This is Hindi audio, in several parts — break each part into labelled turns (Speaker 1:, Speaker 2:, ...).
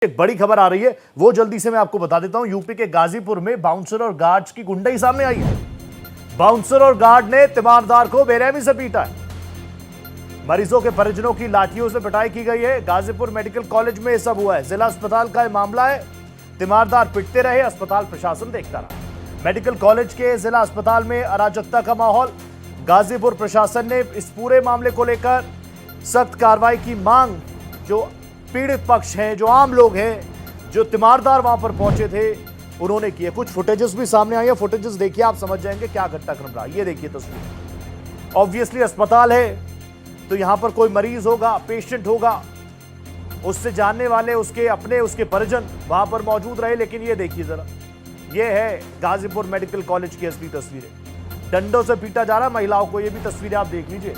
Speaker 1: एक बड़ी खबर आ रही है, वो जल्दी से मैं आपको बता देता हूं। यूपी के गाजीपुर में बाउंसर और गार्ड्स की गुंडई सामने आई है। बाउंसर और गार्ड ने तीमारदार को बेरहमी से पीटा है। मरीजों के परिजनों की लाठियों से पिटाई की गई है। गाजीपुर मेडिकल कॉलेज में यह सब हुआ है। जिला अस्पताल का यह मामला है। तीमारदार पिटते रहे, अस्पताल प्रशासन देखता रहा। मेडिकल कॉलेज के जिला अस्पताल में अराजकता का माहौल। गाजीपुर प्रशासन ने इस पूरे मामले को लेकर सख्त कार्रवाई की मांग, जो पीड़ित पक्ष हैं, जो आम लोग हैं, जो तीमारदार वहां पर पहुंचे थे, उन्होंने किए। कुछ फुटेजेस भी सामने आई है। फुटेजेस देखिए, आप समझ जाएंगे क्या घटनाक्रम रहा। ये देखिए तस्वीर। ऑब्वियसली अस्पताल है तो यहां पर कोई मरीज होगा, पेशेंट होगा, उससे जानने वाले, उसके अपने, उसके परिजन वहां पर मौजूद रहे। लेकिन ये देखिए जरा, ये है गाजीपुर मेडिकल कॉलेज की असली तस्वीरें। डंडों से पीटा जा रहा है महिलाओं को। ये भी तस्वीरें आप देख लीजिए।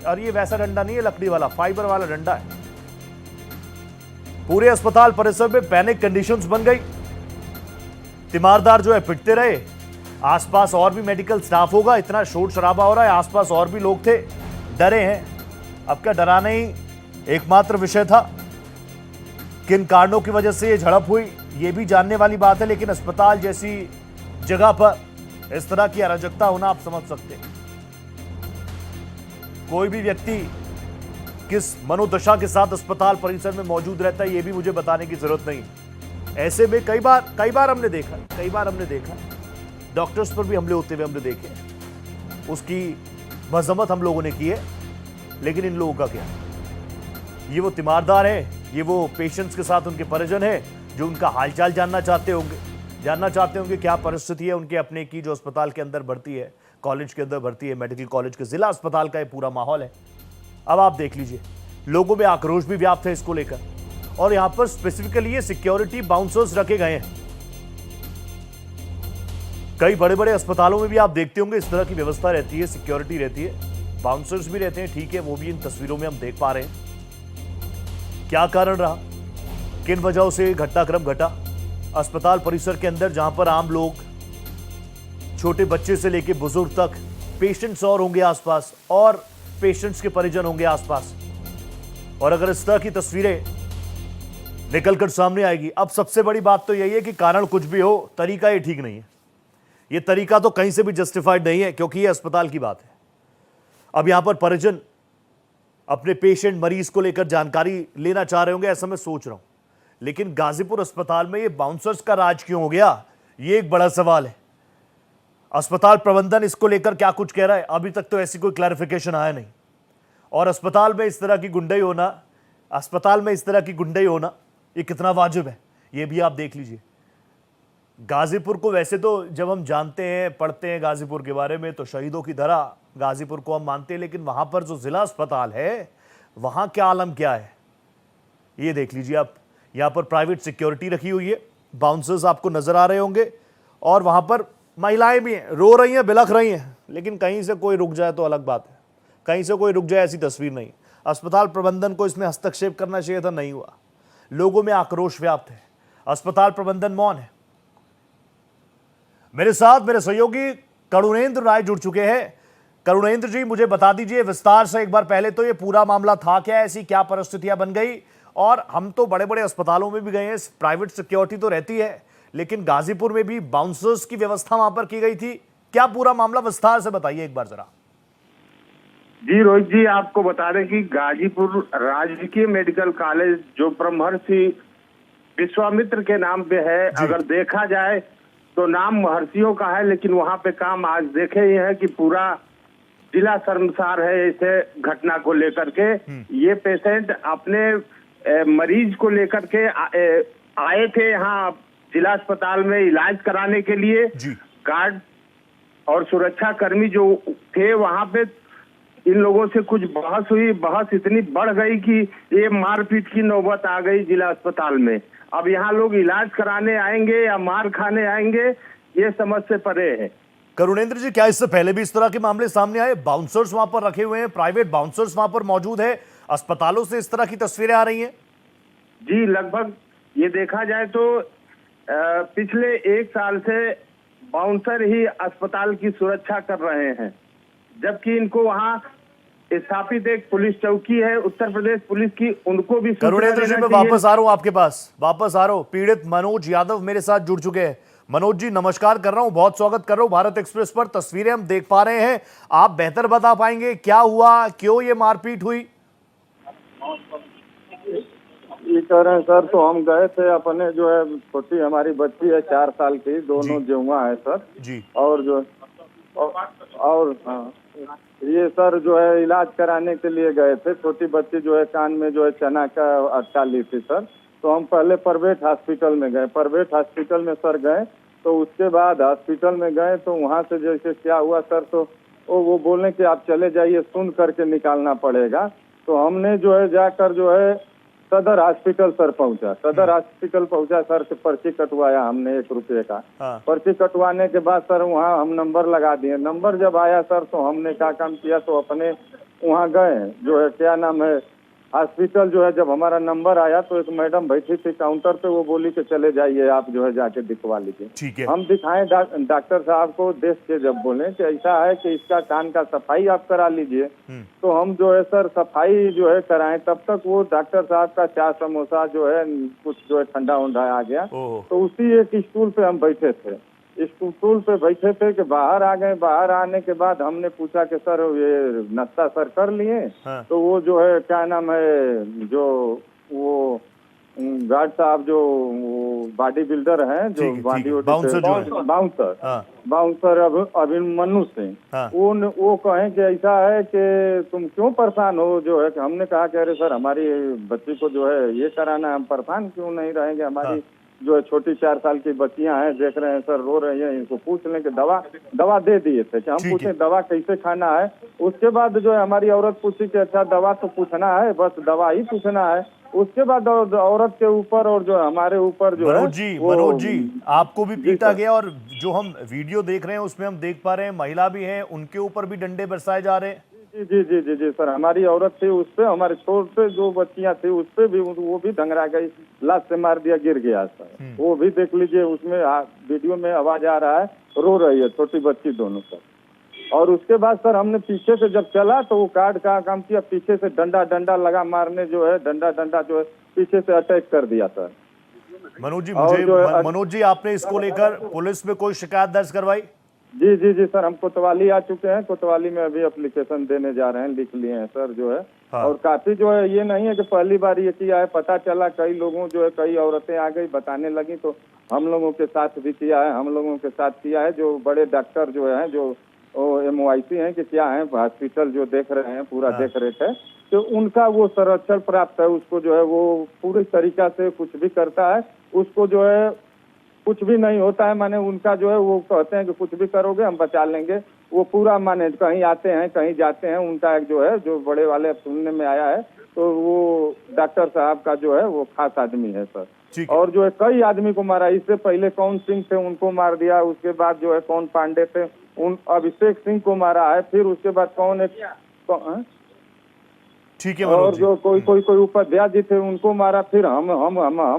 Speaker 1: और ये वैसा डंडा नहीं है, लकड़ी वाला, फाइबर वाला डंडा है। पूरे अस्पताल परिसर में पैनिक कंडीशंस बन गई। तीमारदार जो है पिटते रहे। आसपास और भी मेडिकल स्टाफ होगा, इतना शोर शराबा हो रहा है, आसपास और भी लोग थे, डरे हैं। अब क्या डराना ही एकमात्र विषय था? किन कारणों की वजह से ये झड़प हुई, ये भी जानने वाली बात है। लेकिन अस्पताल जैसी जगह पर इस तरह की अराजकता होना आप समझ सकते हैं। कोई भी व्यक्ति किस मनोदशा के साथ अस्पताल परिसर में मौजूद रहता है, यह भी मुझे बताने की जरूरत नहीं। ऐसे में कई बार हमने देखा डॉक्टर्स पर भी हमले होते हुए हमने देखे। उसकी मजम्मत हम लोगों ने की है। लेकिन इन लोगों का क्या? ये वो तीमारदार है, ये वो पेशेंट्स के साथ उनके परिजन है जो उनका हालचाल जानना चाहते होंगे क्या परिस्थिति है उनके अपने की, जो अस्पताल के अंदर भर्ती है, कॉलेज के अंदर भर्ती है। मेडिकल कॉलेज के जिला अस्पताल का ये पूरा माहौल है। अब आप देख लीजिए, लोगों में आक्रोश भी व्याप्त है इसको लेकर। और यहां पर स्पेसिफिकली ये सिक्योरिटी बाउंसर्स रखे गए हैं। कई बड़े बड़े अस्पतालों में भी आप देखते होंगे इस तरह की व्यवस्था रहती है, सिक्योरिटी रहती है, बाउंसर्स भी रहते हैं। ठीक है, वो भी इन तस्वीरों में हम देख पा रहे हैं। क्या कारण रहा, किन वजहों से घटनाक्रम घटा अस्पताल परिसर के अंदर, जहां पर आम लोग, छोटे बच्चे से लेकर बुजुर्ग तक, पेशेंट्स और होंगे आसपास, और पेशेंट्स के परिजन होंगे आसपास। और अगर इस तरह की तस्वीरें निकलकर सामने आएगी, अब सबसे बड़ी बात तो यही है कि कारण कुछ भी हो, तरीका ये ठीक नहीं है। ये तरीका तो कहीं से भी जस्टिफाइड नहीं है, क्योंकि ये अस्पताल की बात है। अब यहां पर परिजन अपने पेशेंट, मरीज को लेकर जानकारी लेना चाह रहे होंगे, ऐसा मैं सोच रहा हूं। लेकिन गाजीपुर अस्पताल में ये बाउंसर्स का राज क्यों हो गया, ये एक बड़ा सवाल है। अस्पताल प्रबंधन इसको लेकर क्या कुछ कह रहा है? अभी तक तो ऐसी कोई क्लैरिफिकेशन आया नहीं। और अस्पताल में इस तरह की गुंडई होना, ये कितना वाजिब है, ये भी आप देख लीजिए। गाजीपुर को वैसे तो जब हम जानते हैं, पढ़ते हैं गाजीपुर के बारे में, तो शहीदों की तरह गाजीपुर को हम मानते हैं। लेकिन वहां पर जो जिला अस्पताल है, वहां क्या आलम क्या है, ये देख लीजिए आप। यहां पर प्राइवेट सिक्योरिटी रखी हुई है, बाउंसर्स आपको नजर आ रहे होंगे, और वहां पर महिलाएं भी हैं, रो रही हैं, बिलख रही हैं। लेकिन कहीं से कोई रुक जाए तो अलग बात है, कहीं से कोई रुक जाए ऐसी तस्वीर नहीं। अस्पताल प्रबंधन को इसमें हस्तक्षेप करना चाहिए था, नहीं हुआ। लोगों में आक्रोश व्याप्त है, अस्पताल प्रबंधन मौन है। मेरे साथ मेरे सहयोगी करुणेंद्र राय जुड़ चुके हैं। करुणेंद्र जी, मुझे बता दीजिए विस्तार से एक बार, पहले तो ये पूरा मामला था क्या, ऐसी क्या परिस्थितियां बन गई? और हम तो बड़े बड़े अस्पतालों में भी गए हैं, प्राइवेट सिक्योरिटी तो रहती है, लेकिन गाजीपुर में भी बाउंसर्स की व्यवस्था वहां पर की गई थी। क्या पूरा मामला, विस्तार से बताइए एक बार जरा।
Speaker 2: जी रोहित जी, आपको बता दें कि गाजीपुर राजकीय मेडिकल कॉलेज जो ब्रह्मर्षि विश्वामित्र के नाम पे है, अगर देखा जाए तो नाम महर्षियों का है, लेकिन वहां पे काम आज देखे ही है कि पूरा जिला शर्मसार है इसे घटना को लेकर के। ये पेशेंट अपने मरीज को लेकर के आए थे यहाँ जिला अस्पताल में इलाज कराने के लिए। गार्ड और सुरक्षा कर्मी जो थे वहां पे, इन लोगों से कुछ बहस हुई। बहस इतनी बढ़ गई कि ये मारपीट की नौबत आ गई जिला अस्पताल में। अब यहाँ लोग इलाज कराने आएंगे या मार खाने आएंगे, ये समझ से परे है।
Speaker 1: करुणेंद्र जी, क्या इससे पहले भी इस तरह के मामले सामने आए? बाउंसर्स वहां पर रखे हुए हैं, प्राइवेट बाउंसर्स वहां पर मौजूद है, अस्पतालों से इस तरह की तस्वीरें आ रही हैं?
Speaker 2: जी, लगभग ये देखा जाए तो पिछले 1 साल से बाउंसर ही अस्पताल की सुरक्षा कर रहे हैं, जबकि इनको वहां स्थापित एक पुलिस चौकी है उत्तर प्रदेश पुलिस की, उनको भी सूचना
Speaker 1: करुणेंद्र जी,
Speaker 2: देना
Speaker 1: मैं
Speaker 2: चाहिए।
Speaker 1: वापस आ रहा हूं आपके पास, वापस आ रहा हूं। पीड़ित मनोज यादव मेरे साथ जुड़ चुके हैं। मनोज जी, नमस्कार कर रहा हूं, बहुत स्वागत कर रहा हूं भारत एक्सप्रेस पर। तस्वीरें हम देख पा रहे हैं, आप बेहतर बता पाएंगे क्या हुआ, क्यों ये मारपीट हुई?
Speaker 3: ये कह रहे हैं सर, तो हम गए थे अपने जो है छोटी हमारी बच्ची है 4 साल की, दोनों
Speaker 1: जी।
Speaker 3: जुआ है सर।
Speaker 1: जी।
Speaker 3: और जो और हाँ, ये सर जो है इलाज कराने के लिए गए थे। छोटी बच्ची जो है कान में जो है चना का अटका ली थी सर। तो हम पहले प्राइवेट हॉस्पिटल में गए, प्राइवेट हॉस्पिटल में सर गए। तो उसके बाद हॉस्पिटल में गए तो वहाँ से जैसे क्या हुआ सर, तो वो बोले कि आप चले जाइए, सुन करके निकालना पड़ेगा। तो हमने जो है जाकर जो है सदर हॉस्पिटल सर पहुंचा। सदर हॉस्पिटल पहुंचा सर, से पर्ची कटवाया हमने 1 रुपये का।
Speaker 1: हाँ।
Speaker 3: पर्ची कटवाने के बाद सर वहाँ हम नंबर लगा दिए। नंबर जब आया सर तो हमने क्या काम किया, तो अपने वहाँ गए जो है क्या नाम है हॉस्पिटल जो है। जब हमारा नंबर आया तो एक मैडम बैठी थी काउंटर पे, वो बोली कि चले जाइए आप जो है जाके दिखवा लीजिए।
Speaker 1: ठीक है।
Speaker 3: हम दिखाएं डॉक्टर साहब को, देख के जब बोले कि ऐसा है कि इसका कान का सफाई आप करा लीजिए, तो हम जो है सर सफाई जो है कराएं। तब तक वो डॉक्टर साहब का चाय समोसा जो है कुछ जो है ठंडा उंडा आ गया। तो उसी एक स्टूल पे हम बैठे थे, स्टूल पे बैठे थे कि बाहर आ गए। बाहर आने के बाद हमने पूछा कि सर ये नाश्ता सर कर लिए?
Speaker 1: हाँ।
Speaker 3: तो वो जो है क्या नाम है, जो वो गार्ड साहब जो बॉडी बिल्डर हैं, जो बॉडी बाउंसर अभिमन्यु सिंह,
Speaker 1: हाँ।
Speaker 3: वो कहें कि ऐसा है कि तुम क्यों परेशान हो जो है। हमने कहा कि अरे सर हमारी बच्ची को जो है ये कराना, हम परेशान क्यों नहीं रहेंगे। हमारी जो है छोटी 4 साल की बच्चियां हैं, देख रहे हैं सर रो रही हैं, इनको पूछ लें कि दवा दे दिए थे कि हम पूछे दवा कैसे खाना है। उसके बाद जो है हमारी औरत पूछी कि अच्छा दवा तो पूछना है, बस दवा ही पूछना है। उसके बाद औरत के ऊपर और जो हमारे ऊपर जो है
Speaker 1: मनोज जी, आपको भी पीटा गया, और जो हम वीडियो देख रहे हैं उसमें हम देख पा रहे हैं महिला भी है, उनके ऊपर भी डंडे बरसाए जा रहे हैं।
Speaker 3: जी जी जी जी सर, हमारी औरत थी, उस पे हमारे छोटे जो बच्चियां थी उस पे भी वो भी डंगरा गई, लात से मार दिया, गिर गया सर। वो भी देख लीजिए, उसमें वीडियो में आवाज आ रहा है, रो रही है छोटी बच्ची दोनों सर। और उसके बाद सर हमने पीछे से जब चला तो वो कार्ड का काम किया, पीछे से डंडा लगा मारने, जो है डंडा जो है पीछे से अटैक कर दिया सर।
Speaker 1: मनोज जी, आपने इसको लेकर पुलिस में कोई शिकायत दर्ज करवाई?
Speaker 3: जी जी जी सर, हम कोतवाली आ चुके हैं, कोतवाली में अभी एप्लीकेशन देने जा रहे हैं, लिख लिए हैं सर जो है। हाँ। और काफी जो है ये नहीं है कि पहली बार ये किया है, पता चला कई लोगों जो है कई औरतें आ गई बताने लगी, तो हम लोगों के साथ भी किया है, हम लोगों के साथ किया है। जो बड़े डॉक्टर जो है, जो MOIC है कि क्या है, हॉस्पिटल जो देख रहे हैं पूरा देख रेख है, तो उनका वो संरक्षण प्राप्त है। उसको जो है वो पूरी तरीका से कुछ भी करता है, उसको जो है कुछ भी नहीं होता है। माने उनका जो है वो कहते हैं कि कुछ भी करोगे हम बचा लेंगे। वो पूरा माने कहीं आते हैं कहीं जाते हैं, उनका एक जो है जो बड़े वाले सुनने में आया है, तो वो डॉक्टर साहब का जो है वो खास आदमी है सर। और जो है कई आदमी को मारा, इससे पहले कौन सिंह थे उनको मार दिया, उसके बाद जो है कौन पांडे थे उन अभिषेक सिंह को मारा है, फिर उसके बाद कौन एक
Speaker 1: ठीक है।
Speaker 3: और जो कोई उपाध्याय जी थे उनको मारा, फिर हम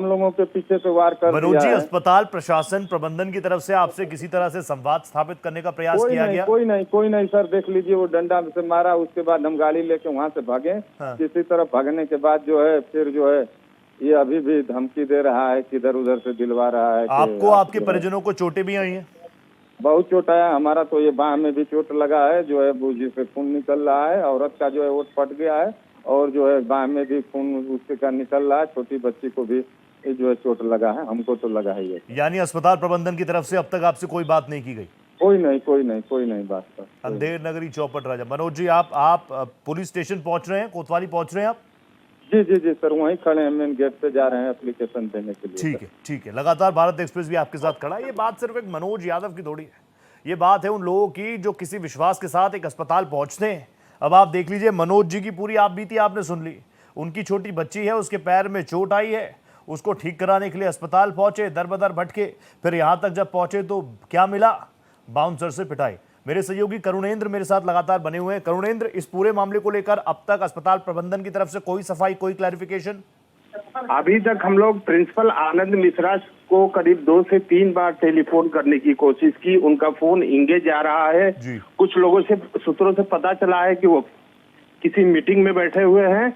Speaker 3: लोगों के पीछे से वार कर दिया।
Speaker 1: मनोज जी, अस्पताल प्रशासन प्रबंधन की तरफ से आपसे किसी तरह से संवाद स्थापित करने का प्रयास किया गया?
Speaker 3: कोई नहीं सर, देख लीजिए वो डंडा से मारा, उसके बाद हम गाड़ी लेके वहाँ से भागे। हाँ। किसी तरफ भागने के बाद जो है फिर जो है ये अभी भी धमकी दे रहा है, किधर उधर से दिलवा रहा है।
Speaker 1: आपको आपके परिजनों को चोटें भी आई हैं?
Speaker 3: बहुत चोट आया, हमारा तो ये बाह में भी चोट लगा है, जो है बूझी से खून निकल रहा है, औरत का जो है ओट फट गया है, और जो है बाह में भी खून उसके का निकल रहा है, छोटी बच्ची को भी जो है चोट लगा है, हमको तो लगा है ये।
Speaker 1: यानी अस्पताल प्रबंधन की तरफ से अब तक आपसे कोई बात नहीं की गई? कोई
Speaker 3: नहीं बात सर।
Speaker 1: अंधेर नगरी चौपट राजा। मनोज जी, आप पुलिस स्टेशन पहुंच रहे हैं, कोतवाली पहुंच रहे हैं आप?
Speaker 3: जी सर, वहीं खड़े हैं, मेन गेट पे जा रहे हैं एप्लीकेशन देने के लिए।
Speaker 1: ठीक है। लगातार भारत एक्सप्रेस भी आपके साथ खड़ा है। ये बात सिर्फ एक मनोज यादव की थोड़ी है, ये बात है उन लोगों की जो किसी विश्वास के साथ एक अस्पताल पहुंचते हैं। अब आप देख लीजिए, मनोज जी की पूरी आप बीती आपने सुन ली। उनकी छोटी बच्ची है, उसके पैर में चोट आई है, उसको ठीक कराने के लिए अस्पताल पहुंचे, दर बदर भटके, फिर यहां तक जब पहुंचे तो क्या मिला? बाउंसर से पिटाई। मेरे सहयोगी करुणेंद्र मेरे साथ लगातार बने हुए हैं। करुणेंद्र, इस पूरे मामले को लेकर अब तक अस्पताल प्रबंधन की तरफ से कोई सफाई, कोई क्लैरिफिकेशन?
Speaker 2: अभी तक हम लोग प्रिंसिपल आनंद मिश्रा को करीब 2 से 3 बार टेलीफोन करने की कोशिश की, उनका फोन इंगेज आ रहा है। कुछ लोगों से सूत्रों से पता चला है कि वो किसी मीटिंग में बैठे हुए हैं।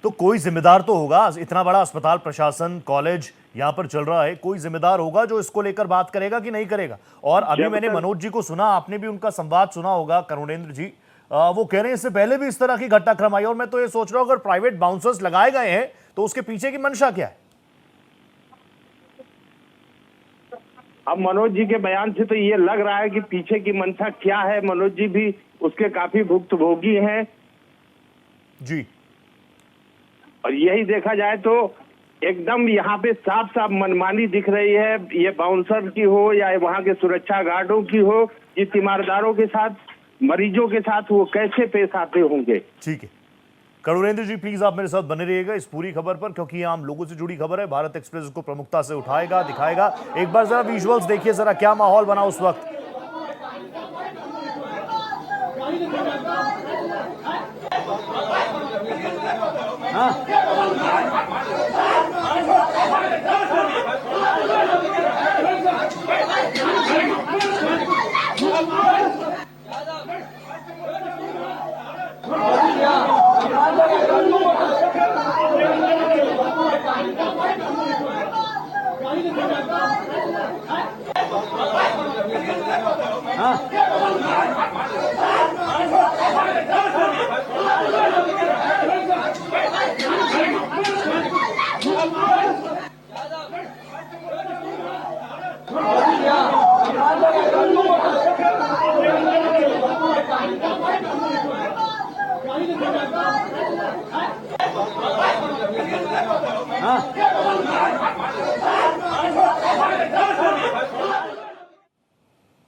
Speaker 1: तो कोई जिम्मेदार तो होगा, इतना बड़ा अस्पताल, प्रशासन, कॉलेज यहाँ पर चल रहा है, कोई जिम्मेदार होगा जो इसको लेकर बात करेगा कि नहीं करेगा। और अभी मैंने मनोज जी को सुना, आपने भी उनका संवाद सुना होगा, करुणेंद्र जी, वो कह रहे हैं इससे पहले भी इस तरह की घटनाक्रम आई, और मैं तो ये सोच रहा हूं अगर प्राइवेट बाउंसर्स लगाए गए हैं तो उसके पीछे की मंशा क्या है?
Speaker 2: अब मनोज जी के बयान से तो ये लग रहा है कि पीछे की मंशा क्या है। मनोज जी भी उसके काफी भुक्तभोगी हैं
Speaker 1: जी।
Speaker 2: और यही देखा जाए तो एकदम यहाँ पे साफ साफ मनमानी दिख रही है, ये बाउंसर की हो या वहाँ के सुरक्षा गार्डों की हो, ये तीमारदारों के साथ, मरीजों के साथ वो कैसे पेश आते होंगे।
Speaker 1: ठीक है करुणेंद्र जी, प्लीज आप मेरे साथ बने रहिएगा इस पूरी खबर पर, क्योंकि ये आम लोगों से जुड़ी खबर है। भारत एक्सप्रेस को प्रमुखता से उठाएगा, दिखाएगा। एक बार जरा विजुअल्स देखिए, जरा क्या माहौल बना उस वक्त।